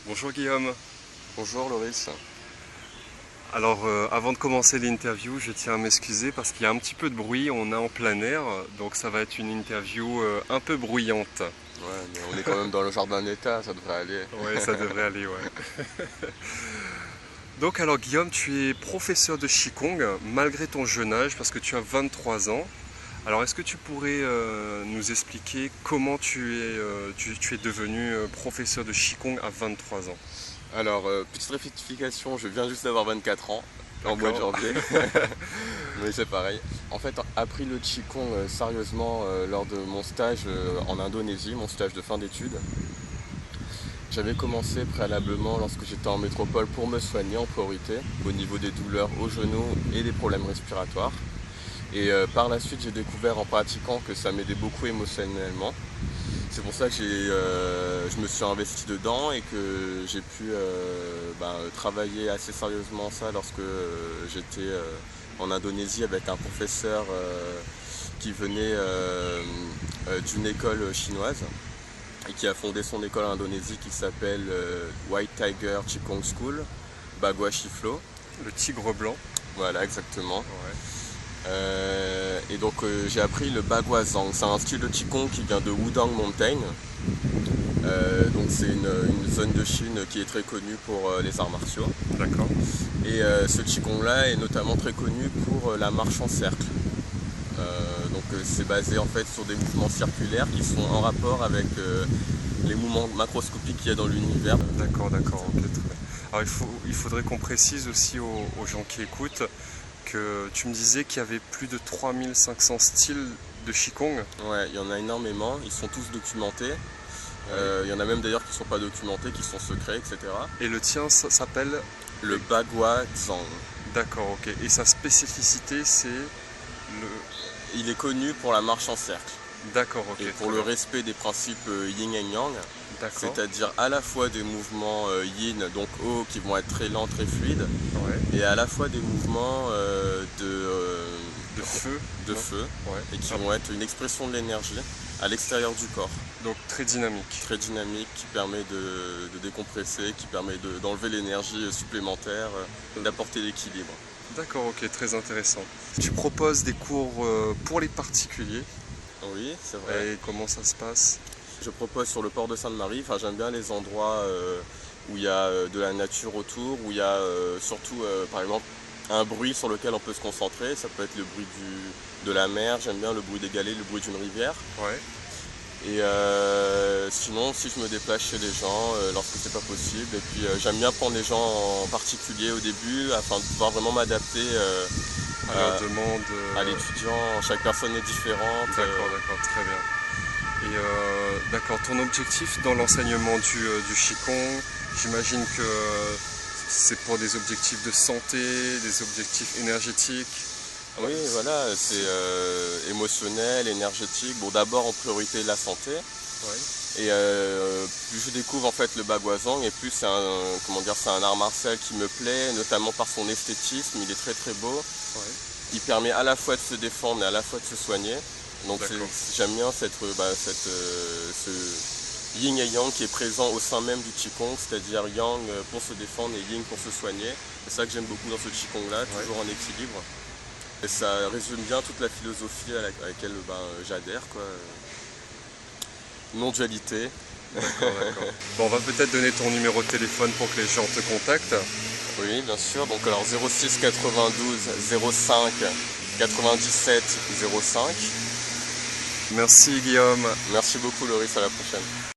Bonjour Guillaume. Bonjour Loris. Alors avant de commencer l'interview, je tiens à m'excuser parce qu'il y a un petit peu de bruit, on est en plein air, donc ça va être une interview un peu bruyante. Ouais, mais on est quand même dans le jardin d'État, ça devrait aller. Ouais, ça devrait aller, ouais. Donc alors Guillaume, tu es professeur de Qigong malgré ton jeune âge parce que tu as 23 ans. Alors est-ce que tu pourrais nous expliquer comment tu es devenu professeur de Qigong à 23 ans? Alors, petite rectification, je viens juste d'avoir 24 ans, en mois de janvier. Mais c'est pareil. En fait, appris le Qigong sérieusement lors de mon stage en Indonésie, mon stage de fin d'études. J'avais commencé préalablement lorsque j'étais en métropole pour me soigner en priorité, au niveau des douleurs aux genoux et des problèmes respiratoires. Et par la suite, j'ai découvert en pratiquant que ça m'aidait beaucoup émotionnellement. C'est pour ça que je me suis investi dedans et que j'ai pu travailler assez sérieusement ça lorsque j'étais en Indonésie avec un professeur qui venait d'une école chinoise et qui a fondé son école en Indonésie qui s'appelle White Tiger Qigong School, Bagua Shiflo. Le tigre blanc. Voilà, exactement. Ouais. Et donc j'ai appris le Baguazhang. C'est un style de Qigong qui vient de Wudang Mountain. Donc c'est une zone de Chine qui est très connue pour les arts martiaux. D'accord. Et ce Qigong là est notamment très connu pour la marche en cercle. C'est basé en fait sur des mouvements circulaires qui sont en rapport avec les mouvements macroscopiques qu'il y a dans l'univers. D'accord, d'accord, ok, très bien. Alors il faudrait qu'on précise aussi aux gens qui écoutent que tu me disais qu'il y avait plus de 3500 styles de Qigong. Ouais, il y en a énormément, ils sont tous documentés. Il y en a même d'ailleurs qui ne sont pas documentés, qui sont secrets, etc. Et le tien ça s'appelle le Baguazhang. D'accord, ok. Et sa spécificité c'est le... Il est connu pour la marche en cercle. D'accord, ok. Et pour le respect des principes yin et yang, c'est-à-dire à la fois des mouvements yin, donc haut, qui vont être très lents, très fluides, ouais. et à la fois des mouvements de feu, ouais. Et qui vont être une expression de l'énergie à l'extérieur du corps. Donc très dynamique. Très dynamique, qui permet de décompresser, qui permet d'enlever l'énergie supplémentaire, d'apporter l'équilibre. D'accord, ok, très intéressant. Tu proposes des cours pour les particuliers. Oui, c'est vrai. Et comment ça se passe? Je propose sur le port de Sainte-Marie. Enfin, j'aime bien les endroits où il y a de la nature autour, où il y a surtout, par exemple, un bruit sur lequel on peut se concentrer. Ça peut être le bruit de la mer, j'aime bien le bruit des galets, le bruit d'une rivière. Ouais. Et sinon, si je me déplace chez les gens, lorsque c'est pas possible, et puis j'aime bien prendre les gens en particulier au début, afin de pouvoir vraiment m'adapter à leur demande. À l'étudiant. Chaque personne est différente. D'accord, d'accord, très bien. Et d'accord, ton objectif dans l'enseignement du Qigong, j'imagine que c'est pour des objectifs de santé, des objectifs énergétiques. Oui, voilà, c'est émotionnel, énergétique. Bon, d'abord en priorité la santé. Ouais. Et plus je découvre en fait le Baguazhang, et plus c'est un art martial qui me plaît, notamment par son esthétisme. Il est très très beau. Ouais. Il permet à la fois de se défendre et à la fois de se soigner. Donc j'aime bien ce yin et yang qui est présent au sein même du Qigong, c'est-à-dire yang pour se défendre et yin pour se soigner. C'est ça que j'aime beaucoup dans ce Qigong là, toujours en équilibre. Et ça résume bien toute la philosophie à laquelle j'adhère, quoi. Non-dualité. D'accord, d'accord. Bon, on va peut-être donner ton numéro de téléphone pour que les gens te contactent. Oui, bien sûr. Donc alors 06 92 05 97 05. Merci Guillaume. Merci beaucoup Loris, à la prochaine.